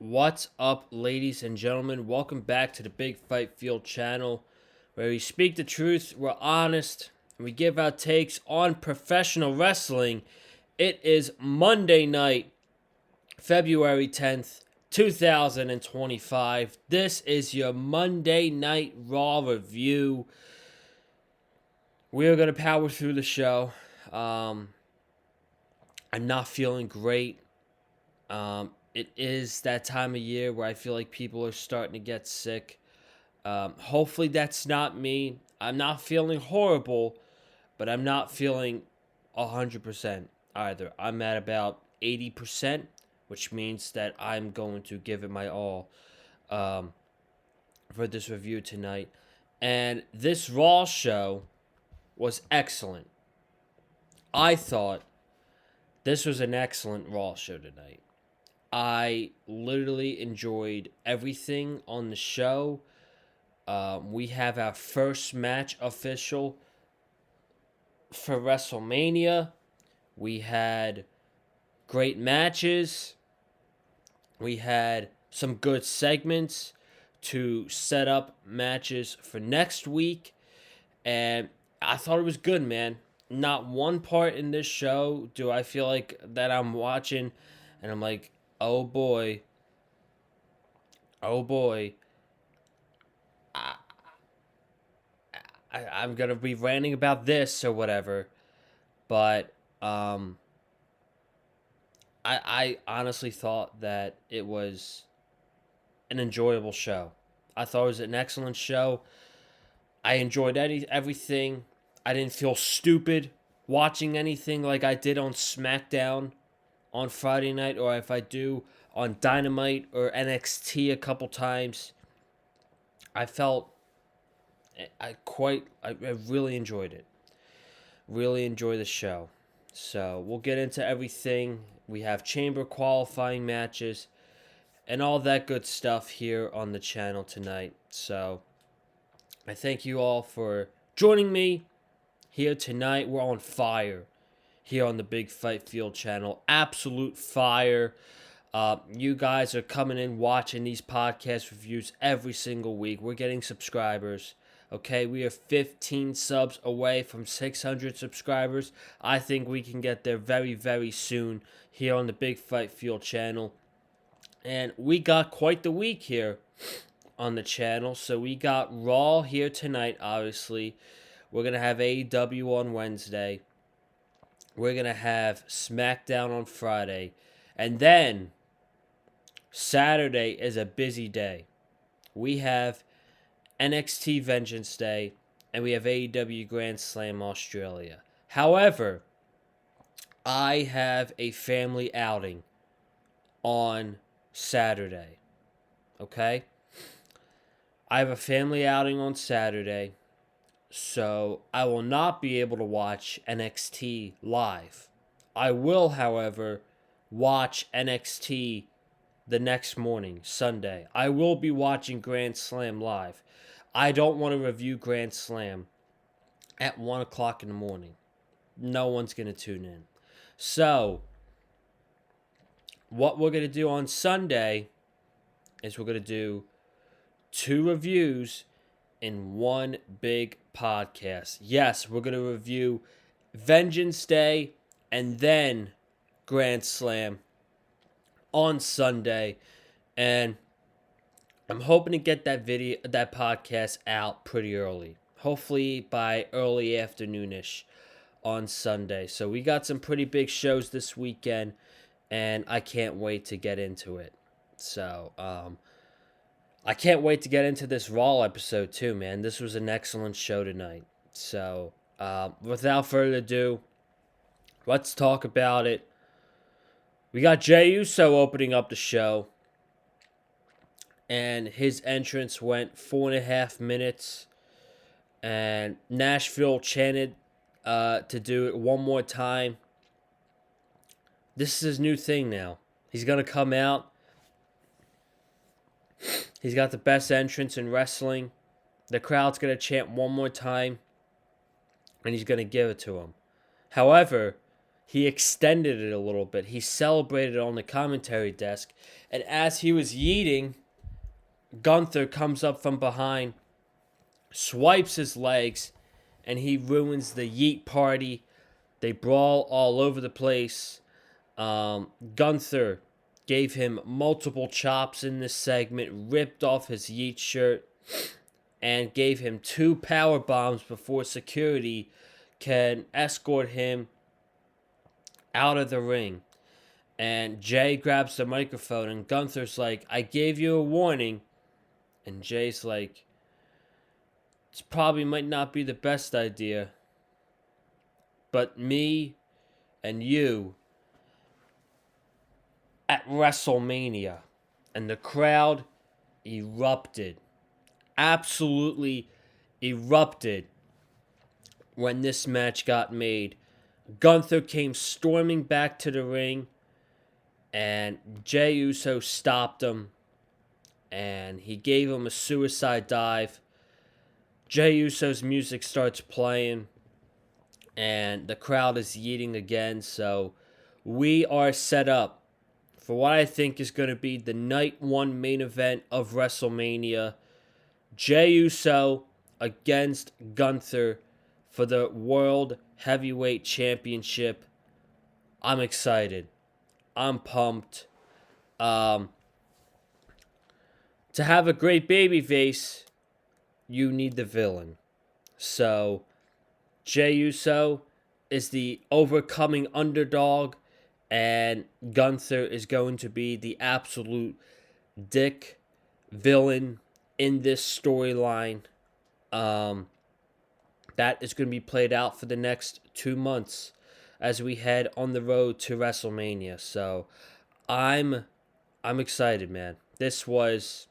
What's up, ladies and gentlemen? Welcome back to the Big Fight Field channel, where we speak the truth, we're honest, and we give our takes on professional wrestling. It is Monday night, February 10th, 2025. This is your Monday Night Raw review. We are going to power through the show. I'm not feeling great. It is that time of year where I feel like people are starting to get sick. Hopefully that's not me. I'm not feeling horrible, but I'm not feeling 100% either. I'm at about 80%, which means that I'm going to give it my all for this review tonight. And this Raw show was excellent. I thought this was an excellent Raw show tonight. I literally enjoyed everything on the show. We have our first match official for WrestleMania. We had great matches. We had some good segments to set up matches for next week. And I thought it was good, man. Not one part in this show do I feel like that I'm watching and I'm like, oh boy, oh boy, I'm gonna be ranting about this or whatever. But I honestly thought that it was an enjoyable show. I thought it was an excellent show. I enjoyed everything. I didn't feel stupid watching anything like I did on SmackDown on Friday night, or if I do on Dynamite or NXT a couple times. I felt I really enjoyed it. Really enjoy the show. So we'll get into everything. We have chamber qualifying matches and all that good stuff here on the channel tonight. So I thank you all for joining me here tonight. We're on fire here on the Big Fight Field channel. Absolute fire. You guys are coming in watching these podcast reviews every single week. We're getting subscribers. Okay, we are 15 subs away from 600 subscribers. I think we can get there very, very soon here on the Big Fight Field channel. And we got quite the week here on the channel. So we got Raw here tonight, obviously. We're going to have AEW on Wednesday. We're going to have SmackDown on Friday. And then Saturday is a busy day. We have NXT Vengeance Day, and we have AEW Grand Slam Australia. However, I have a family outing on Saturday. Okay? I have a family outing on Saturday, so I will not be able to watch NXT live. I will, however, watch NXT the next morning, Sunday. I will be watching Grand Slam live. I don't want to review Grand Slam at 1 o'clock in the morning. No one's going to tune in. So, what we're going to do on Sunday is we're going to do 2 reviews in one big podcast. Yes, we're going to review Vengeance Day and then Grand Slam on Sunday. And I'm hoping to get that podcast out pretty early. Hopefully by early afternoonish on Sunday. So we got some pretty big shows this weekend, and I can't wait to get into it. So, I can't wait to get into this Raw episode too, man. This was an excellent show tonight. So, without further ado, let's talk about it. We got Jey Uso opening up the show, and his entrance went 4.5 minutes, and Nashville chanted to do it one more time. This is his new thing now. He's going to come out. He's got the best entrance in wrestling. The crowd's going to chant one more time, and he's going to give it to him. However, he extended it a little bit. He celebrated on the commentary desk. And as he was yeeting, Gunther comes up from behind, swipes his legs, and he ruins the yeet party. They brawl all over the place. Gunther gave him multiple chops in this segment, ripped off his yeet shirt, and gave him 2 power bombs before security can escort him out of the ring. And Jay grabs the microphone, and Gunther's like, I gave you a warning. And Jay's like, it probably might not be the best idea, but me and you at Wrestlemania. And the crowd erupted. Absolutely erupted when this match got made. Gunther came storming back to the ring, and Jey Uso stopped him, and he gave him a suicide dive. Jey Uso's music starts playing, and the crowd is yeeting again, so we are set up for what I think is going to be the night 1 main event of WrestleMania. Jey Uso against Gunther for the World Heavyweight Championship. I'm excited. I'm pumped. To have a great babyface, you need the villain. So, Jey Uso is the overcoming underdog, and Gunther is going to be the absolute dick villain in this storyline. That is going to be played out for the next 2 months as we head on the road to WrestleMania. So, I'm excited, man. This was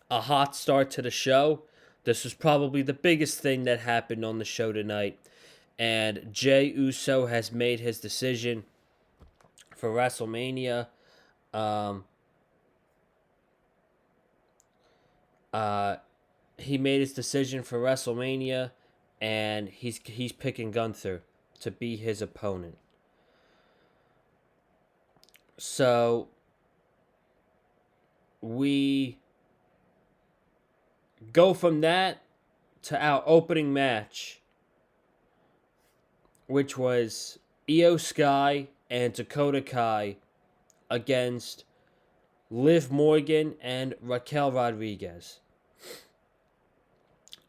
a hot start to the show. This was probably the biggest thing that happened on the show tonight. And Jey Uso has made his decision for WrestleMania. He made his decision for WrestleMania, and he's picking Gunther to be his opponent. So we go from that to our opening match, which was Io Sky and Dakota Kai against Liv Morgan and Raquel Rodriguez.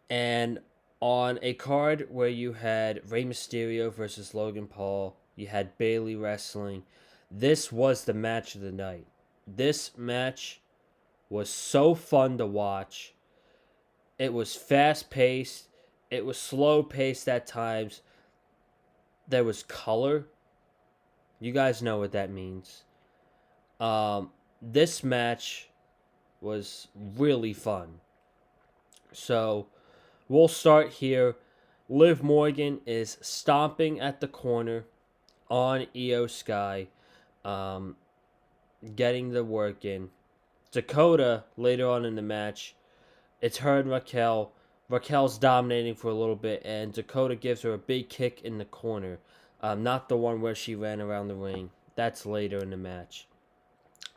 And on a card where you had Rey Mysterio versus Logan Paul, you had Bayley wrestling, this was the match of the night. This match was so fun to watch. It was fast-paced. It was slow-paced at times. There was color. You guys know what that means. This match was really fun. So, we'll start here. Liv Morgan is stomping at the corner on Io Sky, getting the work in. Dakota, later on in the match, it's her and Raquel. Raquel's dominating for a little bit, and Dakota gives her a big kick in the corner. Not the one where she ran around the ring. That's later in the match.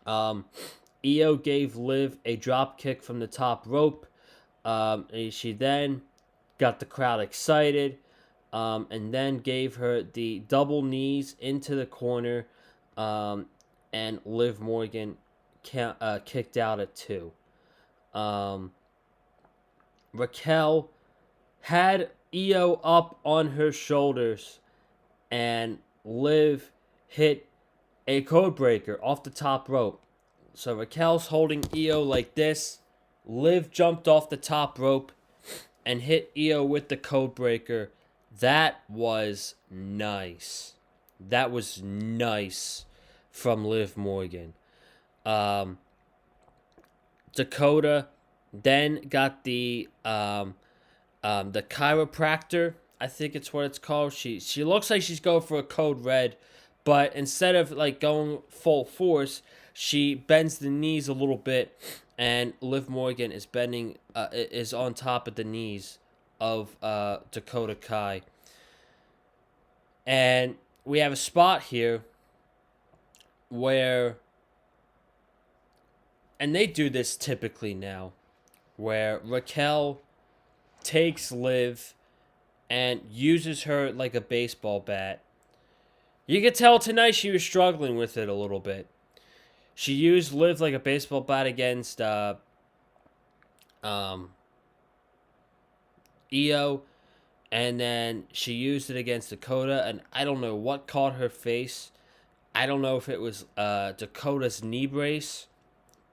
Io gave Liv a drop kick from the top rope. She then got the crowd excited, and then gave her the double knees into the corner, and Liv Morgan kicked out at 2. Raquel had Io up on her shoulders, and Liv hit a codebreaker off the top rope. So Raquel's holding Io like this. Liv jumped off the top rope and hit Io with the codebreaker. That was nice. That was nice from Liv Morgan. Dakota then got the chiropractor. I think it's what it's called. She looks like she's going for a code red, but instead of like going full force, she bends the knees a little bit, and Liv Morgan is bending is on top of the knees of Dakota Kai. And we have a spot here where, and they do this typically now, where Raquel takes Liv and uses her like a baseball bat. You could tell tonight she was struggling with it a little bit. She used Liv like a baseball bat against Io, and then she used it against Dakota, and I don't know what caught her face. I don't know if it was Dakota's knee brace,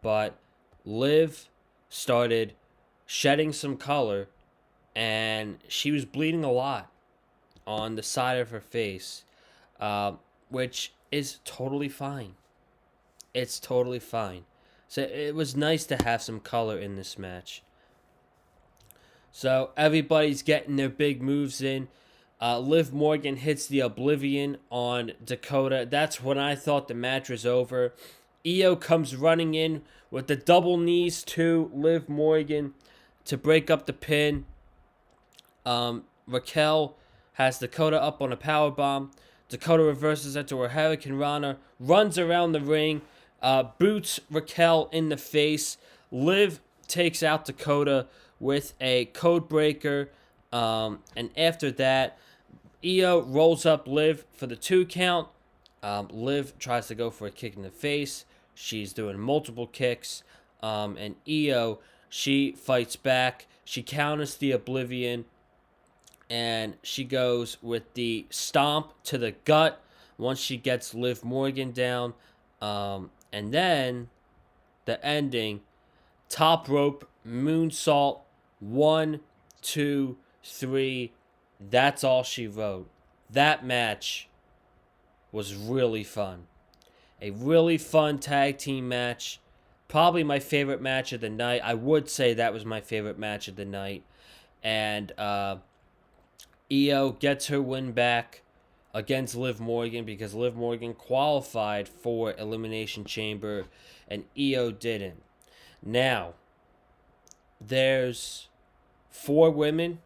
but Liv started shedding some color, and she was bleeding a lot on the side of her face, which is totally fine. It's totally fine. So it was nice to have some color in this match. So everybody's getting their big moves in. Liv Morgan hits the Oblivion on Dakota. That's when I thought the match was over. Io comes running in with the double knees to Liv Morgan to break up the pin. Raquel has Dakota up on a powerbomb. Dakota reverses it to her Hurricane Rana, runs around the ring, boots Raquel in the face. Liv takes out Dakota with a code breaker. And after that, Io rolls up Liv for the 2 count. Liv tries to go for a kick in the face. She's doing multiple kicks. And Io, she fights back. She counters the Oblivion. And she goes with the stomp to the gut once she gets Liv Morgan down. And then the ending, top rope moonsault, 1, 2, 3. That's all she wrote. That match was really fun. A really fun tag team match. Probably my favorite match of the night. I would say that was my favorite match of the night. And Io gets her win back against Liv Morgan because Liv Morgan qualified for Elimination Chamber and Io didn't. Now, there's 4 women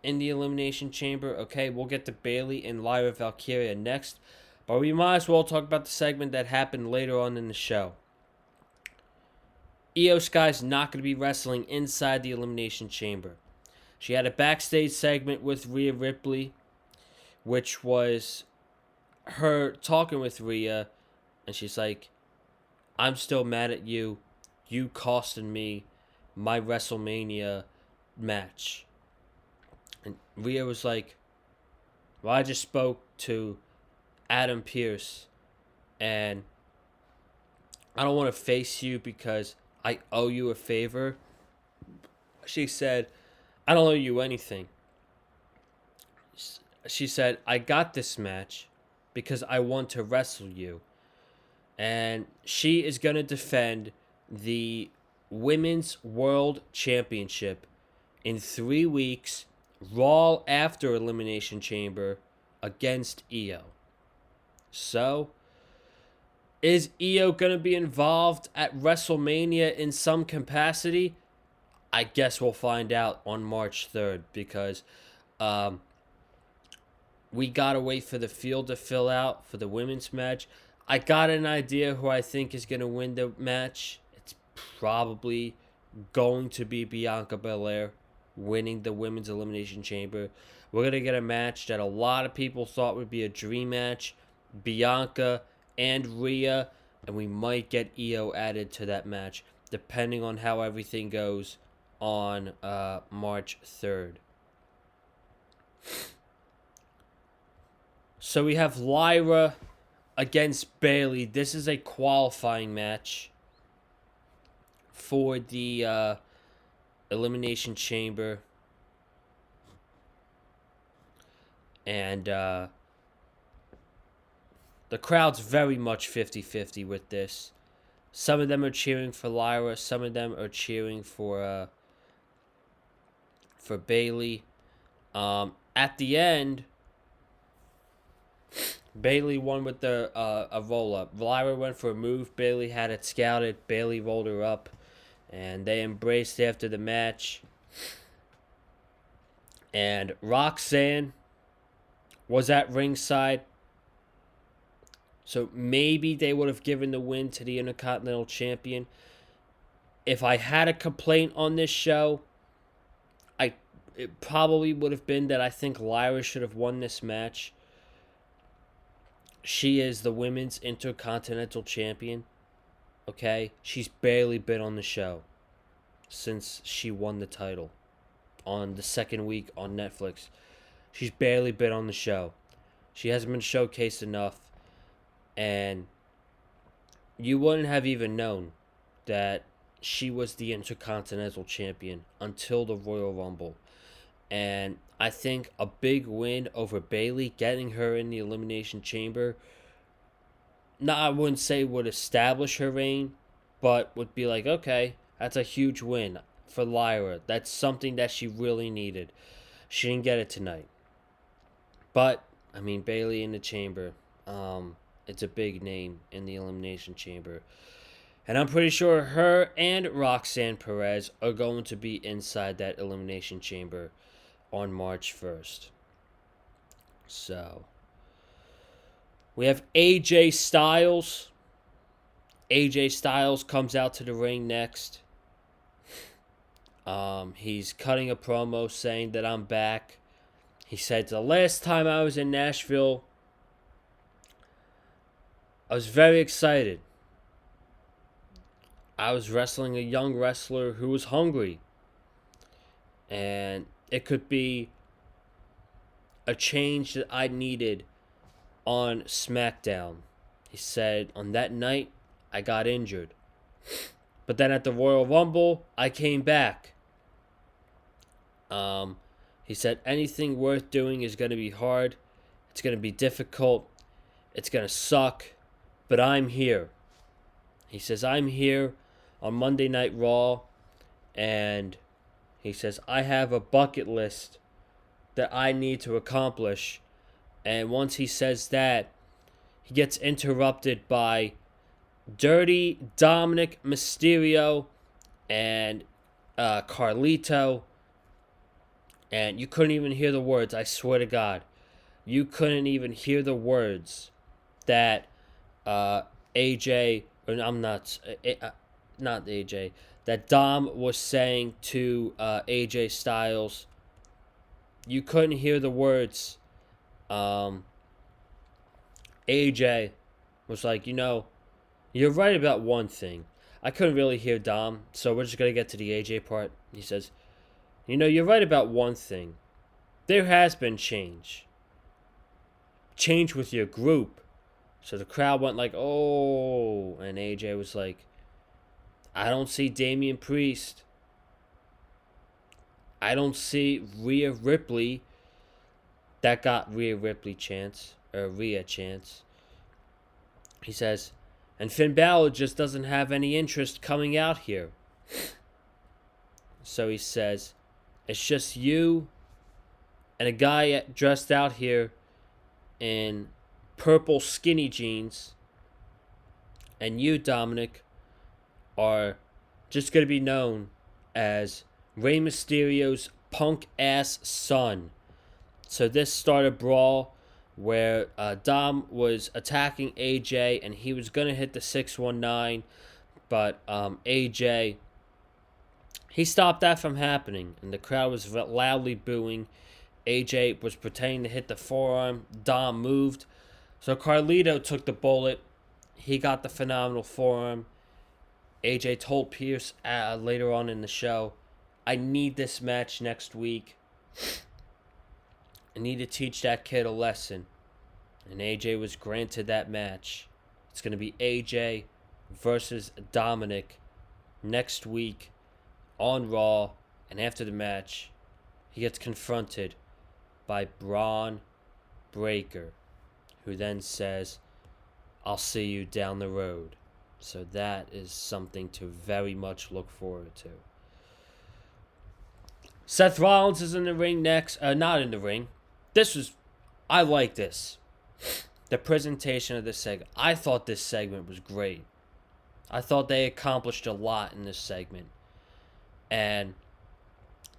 in the Elimination Chamber. Okay, we'll get to Bayley and Lyra Valkyria next. But we might as well talk about the segment that happened later on in the show. Io Sky's not going to be wrestling inside the Elimination Chamber. She had a backstage segment with Rhea Ripley, which was her talking with Rhea, and she's like, I'm still mad at you. You costing me my WrestleMania match. And Rhea was like, well, I just spoke to Adam Pearce, and I don't want to face you because I owe you a favor. She said, I don't owe you anything. She said, I got this match because I want to wrestle you. And she is going to defend the Women's World Championship in 3 weeks, Raw after Elimination Chamber, against Io. So, is Io going to be involved at WrestleMania in some capacity? I guess we'll find out on March 3rd because we got to wait for the field to fill out for the women's match. I got an idea who I think is going to win the match. It's probably going to be Bianca Belair winning the Women's Elimination Chamber. We're going to get a match that a lot of people thought would be a dream match. Bianca and Rhea. And we might get Io added to that match, depending on how everything goes on March 3rd. So we have Lyra against Bayley. This is a qualifying match for the Elimination Chamber. And the crowd's very much 50-50 with this. Some of them are cheering for Lyra. Some of them are cheering for Bayley. At the end, Bayley won with a roll-up. Lyra went for a move. Bayley had it scouted. Bayley rolled her up. And they embraced after the match. And Roxanne was at ringside. So maybe they would have given the win to the Intercontinental Champion. If I had a complaint on this show, it probably would have been that I think Lyra should have won this match. She is the Women's Intercontinental Champion. Okay? She's barely been on the show since she won the title on the second week on Netflix. She's barely been on the show. She hasn't been showcased enough. And you wouldn't have even known that she was the Intercontinental Champion until the Royal Rumble. And I think a big win over Bayley, getting her in the Elimination Chamber, I wouldn't say would establish her reign, but would be like, okay, that's a huge win for Lyra. That's something that she really needed. She didn't get it tonight. But, I mean, Bayley in the chamber, it's a big name in the Elimination Chamber. And I'm pretty sure her and Roxanne Perez are going to be inside that Elimination Chamber on March 1st. So, we have AJ Styles. AJ Styles comes out to the ring next. He's cutting a promo saying that I'm back. He said, the last time I was in Nashville, I was very excited. I was wrestling a young wrestler who was hungry. And it could be a change that I needed on SmackDown. He said, on that night, I got injured. But then at the Royal Rumble, I came back. He said, anything worth doing is going to be hard. It's going to be difficult. It's going to suck. But I'm here. He says, I'm here on Monday Night Raw. And he says, I have a bucket list that I need to accomplish. And once he says that, he gets interrupted by Dirty Dominic Mysterio and Carlito. And you couldn't even hear the words, I swear to God. You couldn't even hear the words that AJ, or I'm not AJ, that Dom was saying to AJ Styles. You couldn't hear the words. AJ was like, you're right about one thing. I couldn't really hear Dom, so we're just going to get to the AJ part. He says, you're right about one thing. There has been change. Change with your group. So the crowd went like, oh. And AJ was like, I don't see Damian Priest. I don't see Rhea Ripley. That got Rhea Ripley chance. Or Rhea chance. He says, and Finn Balor just doesn't have any interest coming out here. So he says, it's just you and a guy dressed out here in purple skinny jeans. And you, Dominic, are just going to be known as Rey Mysterio's punk-ass son. So this started a brawl where Dom was attacking AJ and he was going to hit the 619, but AJ, he stopped that from happening, and the crowd was loudly booing. AJ was pretending to hit the forearm. Dom moved. So Carlito took the bullet. He got the phenomenal forearm. AJ told Pierce later on in the show, I need this match next week. I need to teach that kid a lesson. And AJ was granted that match. It's going to be AJ versus Dominic next week on Raw. And after the match, he gets confronted by Braun Breaker, who then says, I'll see you down the road. So that is something to very much look forward to. Seth Rollins is in the ring next. Not in the ring. I like this. The presentation of this segment. I thought this segment was great. I thought they accomplished a lot in this segment. And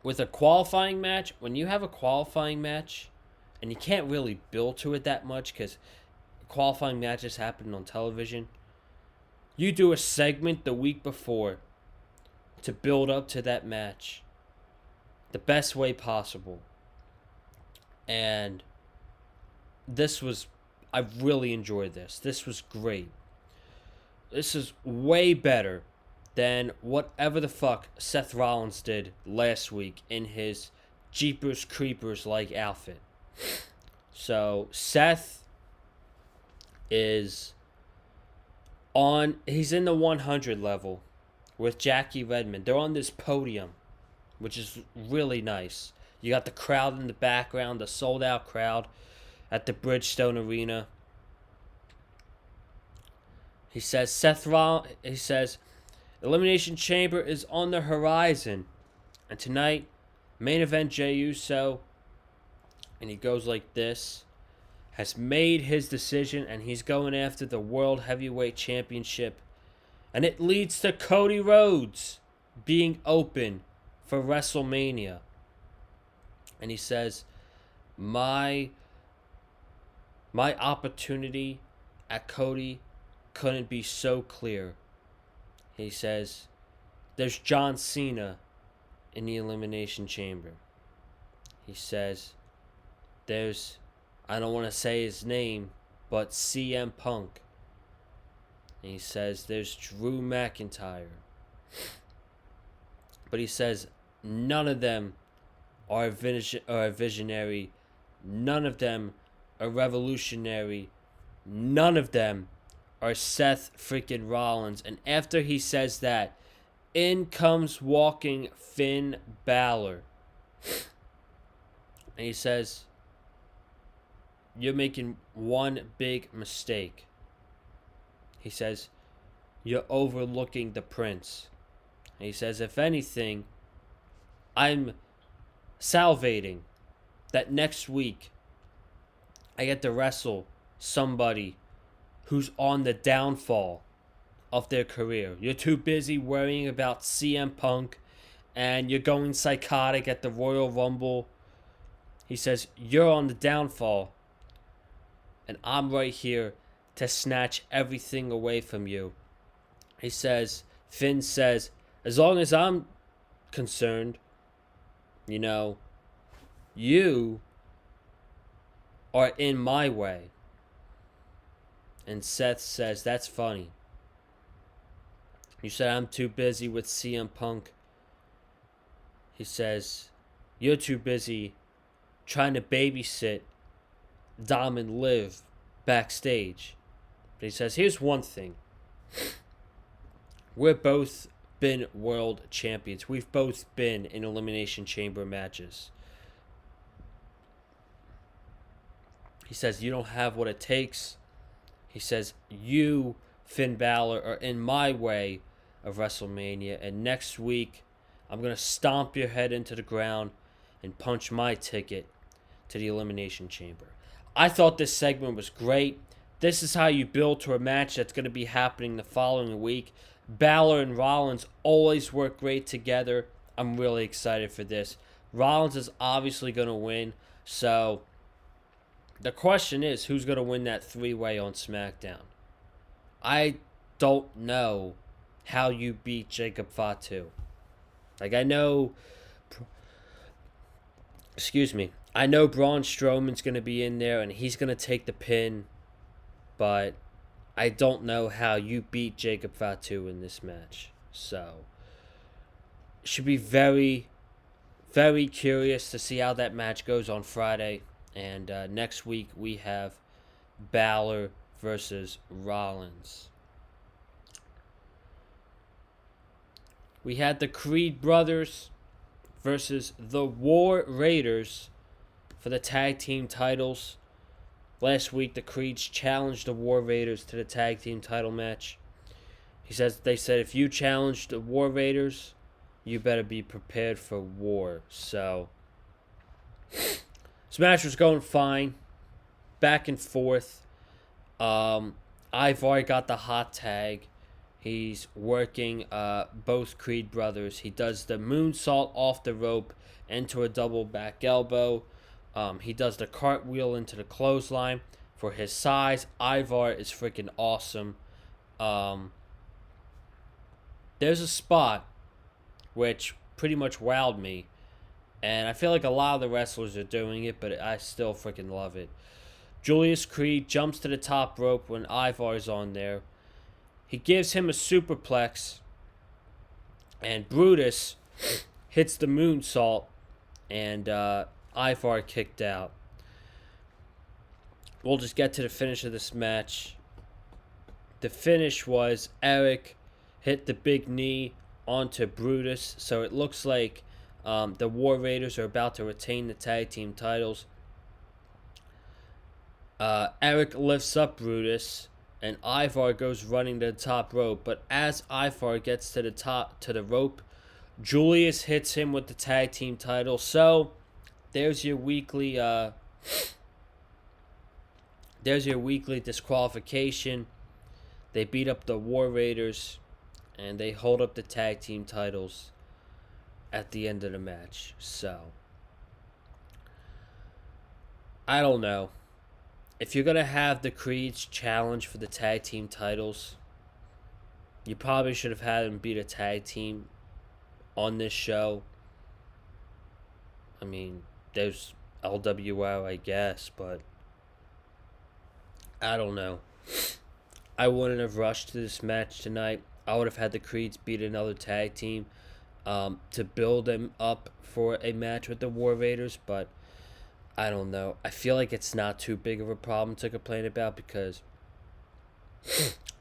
with a qualifying match, when you have a qualifying match and you can't really build to it that much because qualifying matches happen on television. You do a segment the week before to build up to that match the best way possible. And I really enjoyed this. This was great. This is way better than whatever the fuck Seth Rollins did last week in his Jeepers Creepers like outfit. So Seth is he's in the 100 level with Jackie Redmond. They're on this podium, which is really nice. You got the crowd in the background, the sold out crowd at the Bridgestone Arena. He says Elimination Chamber is on the horizon. And tonight, main event Jey Uso, and he goes like this, has made his decision and he's going after the World Heavyweight Championship. And it leads to Cody Rhodes being open for WrestleMania. And he says, my opportunity at Cody couldn't be so clear. He says, there's John Cena in the Elimination Chamber. He says, there's, I don't want to say his name, but CM Punk. And he says, there's Drew McIntyre. But he says, none of them are a visionary. None of them are revolutionary. None of them are Seth freaking Rollins. And after he says that, in comes walking Finn Balor. And he says, you're making one big mistake. He says, you're overlooking the Prince. And he says, if anything, I'm salivating that next week I get to wrestle somebody who's on the downfall of their career. You're too busy worrying about CM Punk and you're going psychotic at the Royal Rumble. He says, you're on the downfall and I'm right here to snatch everything away from you. He says, Finn says, as long as I'm concerned, you are in my way. And Seth says, that's funny. You said I'm too busy with CM Punk. He says, you're too busy trying to babysit Dom and Liv backstage. But he says, here's one thing. We've both been world champions. We've both been in Elimination Chamber matches. He says, you don't have what it takes. He says, you, Finn Balor, are in my way of WrestleMania. And next week, I'm going to stomp your head into the ground and punch my ticket to the Elimination Chamber. I thought this segment was great. This is how you build to a match that's going to be happening the following week. Balor and Rollins always work great together. I'm really excited for this. Rollins is obviously going to win. So the question is, who's going to win that three-way on SmackDown? I don't know how you beat Jacob Fatu. I know Braun Strowman's going to be in there and he's going to take the pin, but I don't know how you beat Jacob Fatu in this match. So, should be very, very curious to see how that match goes on Friday. And next week we have Balor versus Rollins. We had the Creed brothers versus the War Raiders for the tag team titles. Last week, the Creeds challenged the War Raiders to the tag team title match. They said, if you challenge the War Raiders, you better be prepared for war. So, this match was going fine. Back and forth. Ivar got the hot tag. He's working both Creed brothers. He does the moonsault off the rope into a double back elbow. He does the cartwheel into the clothesline. For his size, Ivar is freaking awesome. There's a spot which pretty much wowed me. And I feel like a lot of the wrestlers are doing it, but I still freaking love it. Julius Creed jumps to the top rope when Ivar's on there. He gives him a superplex. And Brutus hits the moonsault. And Ivar kicked out. We'll just get to the finish of this match. The finish was Eric hit the big knee onto Brutus. So it looks like the War Raiders are about to retain the tag team titles. Eric lifts up Brutus, and Ivar goes running to the top rope. But as Ivar gets to the rope, Julius hits him with the tag team title. So there's your weekly disqualification. They beat up the War Raiders, and they hold up the tag team titles at the end of the match. So I don't know. If you're going to have the Creeds challenge for the tag team titles, you probably should have had them beat a tag team on this show. I mean, there's LWO, I guess, but I don't know. I wouldn't have rushed to this match tonight. I would have had the Creeds beat another tag team to build them up for a match with the War Raiders, but I don't know. I feel like it's not too big of a problem to complain about because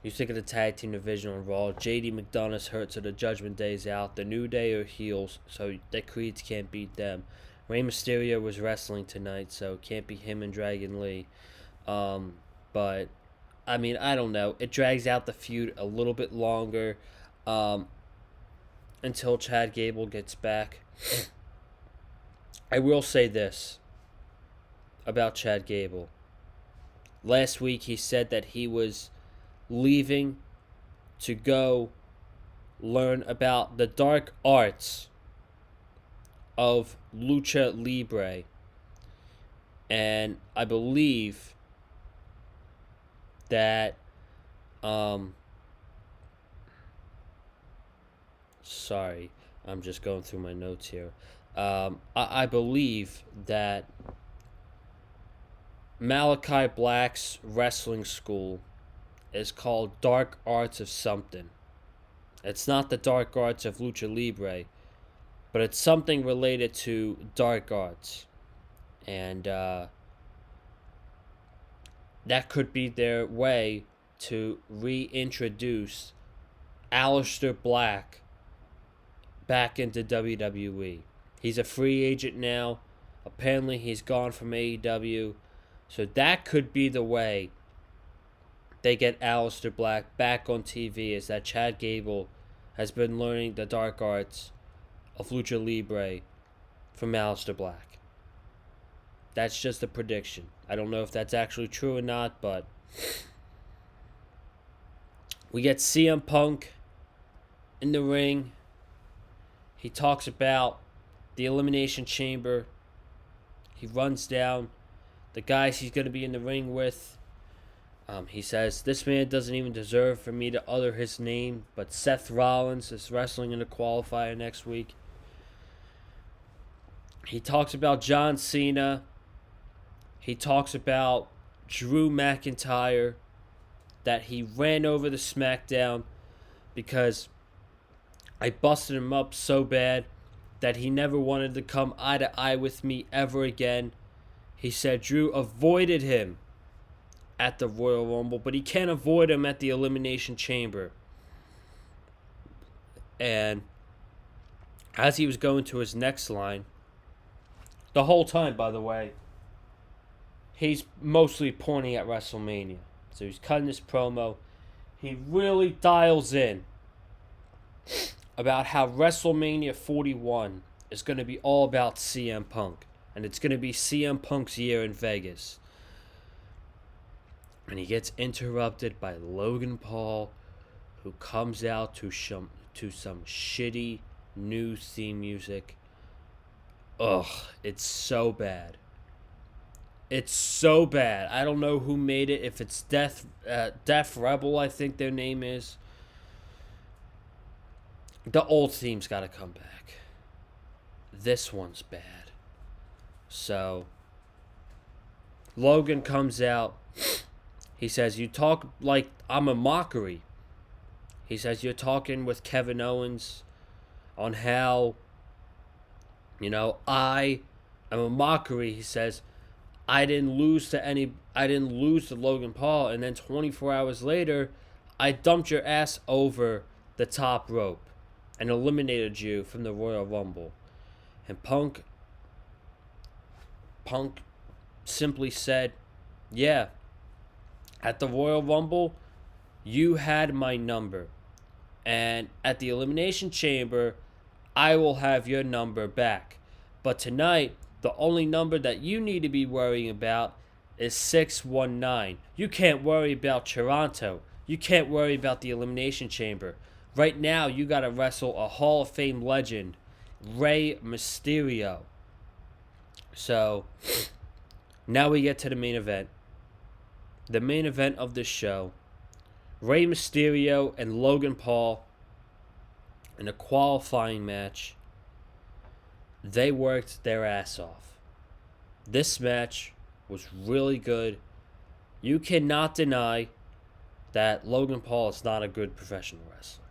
you think of the tag team division on Raw. JD McDonough's hurt, so the Judgment Day's out. The New Day are heels, so the Creeds can't beat them. Rey Mysterio was wrestling tonight, so it can't be him and Dragon Lee. But, I mean, I don't know. It drags out the feud a little bit longer until Chad Gable gets back. I will say this about Chad Gable. Last week he said that he was leaving to go learn about the dark arts of Lucha Libre. And I believe that sorry, I'm just going through my notes here. I believe that Malachi Black's wrestling school is called Dark Arts of something. It's not the Dark Arts of Lucha Libre, but it's something related to Dark Arts. And that could be their way to reintroduce Aleister Black back into WWE. He's a free agent now. Apparently he's gone from AEW. So that could be the way they get Aleister Black back on TV, is that Chad Gable has been learning the dark arts of Lucha Libre from Aleister Black. That's just a prediction. I don't know if that's actually true or not, but we get CM Punk in the ring. He talks about the Elimination Chamber. He runs down the guys he's going to be in the ring with. He says, this man doesn't even deserve for me to utter his name, but Seth Rollins is wrestling in the qualifier next week. He talks about John Cena. He talks about Drew McIntyre, that he ran over the SmackDown because I busted him up so bad that he never wanted to come eye to eye with me ever again. He said Drew avoided him at the Royal Rumble, but he can't avoid him at the Elimination Chamber. And as he was going to his next line, the whole time, by the way, he's mostly pointing at WrestleMania. So he's cutting his promo. He really dials in about how WrestleMania 41 is going to be all about CM Punk. And it's going to be CM Punk's year in Vegas. And he gets interrupted by Logan Paul, who comes out to some shitty new theme music. Ugh, it's so bad. It's so bad. I don't know who made it. If it's Death Rebel, I think their name is. The old theme's got to come back. This one's bad. So, Logan comes out. He says, "You talk like I'm a mockery." He says, "You're talking with Kevin Owens on how, I am a mockery." He says, I didn't lose to Logan Paul, and then 24 hours later, I dumped your ass over the top rope and eliminated you from the Royal Rumble. And Punk simply said, "Yeah, at the Royal Rumble, you had my number. And at the Elimination Chamber, I will have your number back. But tonight, the only number that you need to be worrying about is 619. You can't worry about Toronto. You can't worry about the Elimination Chamber. Right now, you got to wrestle a Hall of Fame legend, Rey Mysterio." So, now we get to the main event. The main event of this show. Rey Mysterio and Logan Paul in a qualifying match. They worked their ass off. This match was really good. You cannot deny that Logan Paul is not a good professional wrestler.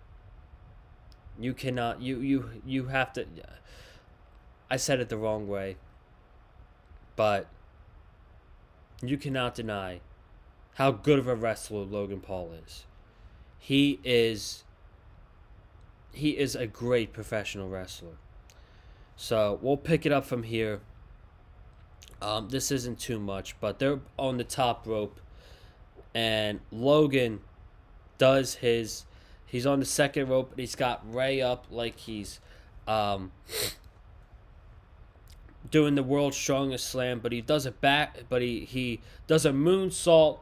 You cannot. You have to. I said it the wrong way, but you cannot deny how good of a wrestler Logan Paul is. He is a great professional wrestler. So we'll pick it up from here. This isn't too much, but they're on the top rope, and Logan does his. He's on the second rope, and he's got Rey up like he's doing the world's strongest slam. But he does it back. But he does a moonsault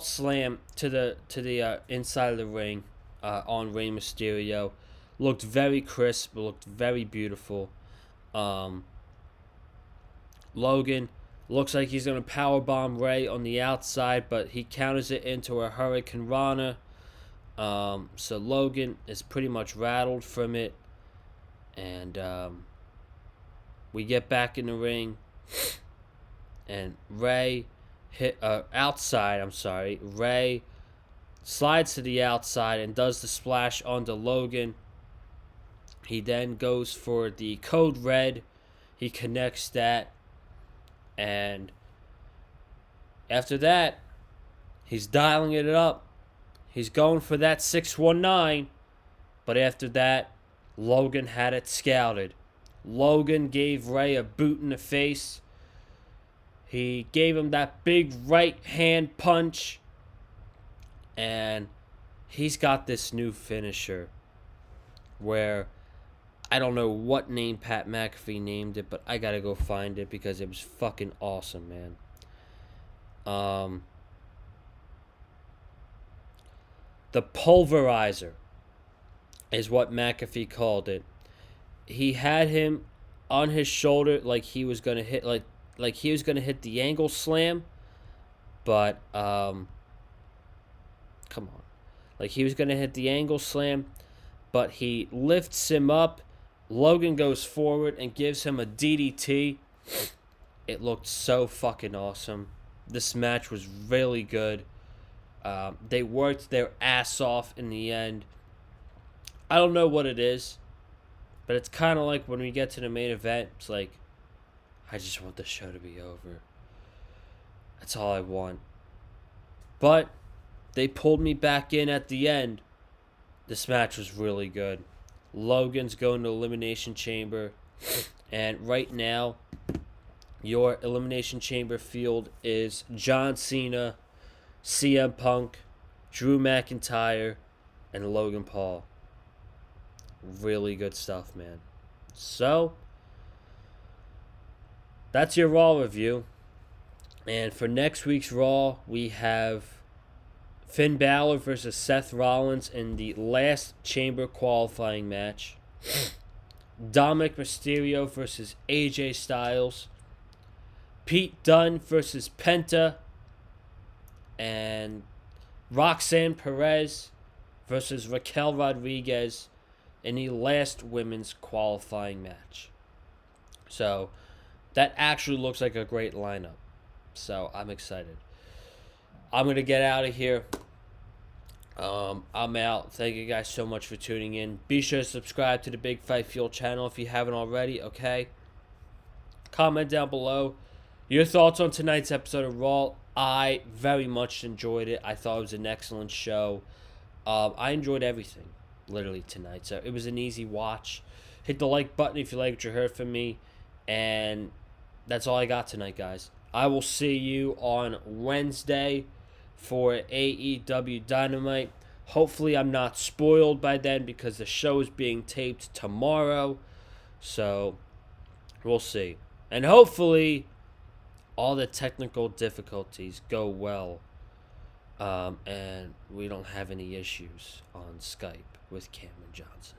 slam to the inside of the ring on Rey Mysterio. Looked very crisp. Looked very beautiful. Logan looks like he's going to powerbomb Rey on the outside, but he counters it into a Hurricane Rana. So Logan is pretty much rattled from it. And we get back in the ring. And Rey Rey slides to the outside and does the splash onto Logan. He then goes for the Code Red. He connects that. And after that, he's dialing it up. He's going for that 619. But after that, Logan had it scouted. Logan gave Rey a boot in the face. He gave him that big right hand punch. And he's got this new finisher where I don't know what name Pat McAfee named it, but I gotta go find it because it was fucking awesome, man. The Pulverizer is what McAfee called it. He had him on his shoulder like he was gonna hit like he was gonna hit the angle slam, but come on, like he was gonna hit the angle slam, but he lifts him up. Logan goes forward and gives him a DDT. It looked so fucking awesome. This match was really good. They worked their ass off in the end. I don't know what it is, but it's kind of like when we get to the main event, it's like, I just want the show to be over. That's all I want. But they pulled me back in at the end. This match was really good. Logan's going to Elimination Chamber. And right now, your Elimination Chamber field is John Cena, CM Punk, Drew McIntyre, and Logan Paul. Really good stuff, man. So, that's your Raw review. And for next week's Raw, we have Finn Balor versus Seth Rollins in the last Chamber qualifying match. Dominic Mysterio versus AJ Styles. Pete Dunne versus Penta, and Roxanne Perez versus Raquel Rodriguez in the last women's qualifying match. So that actually looks like a great lineup. So I'm excited. I'm going to get out of here. I'm out. Thank you guys so much for tuning in. Be sure to subscribe to the Big Fight Fuel channel if you haven't already, okay? Comment down below your thoughts on tonight's episode of Raw. I very much enjoyed it. I thought it was an excellent show. I enjoyed everything, literally, tonight. So it was an easy watch. Hit the like button if you like what you heard from me. And that's all I got tonight, guys. I will see you on Wednesday for AEW Dynamite. Hopefully I'm not spoiled by then because the show is being taped tomorrow. So we'll see. And hopefully all the technical difficulties go well. And we don't have any issues on Skype with Cameron Johnson.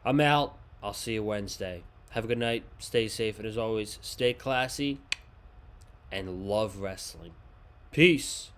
I'm out. I'll see you Wednesday. Have a good night. Stay safe. And as always, stay classy and love wrestling. Peace.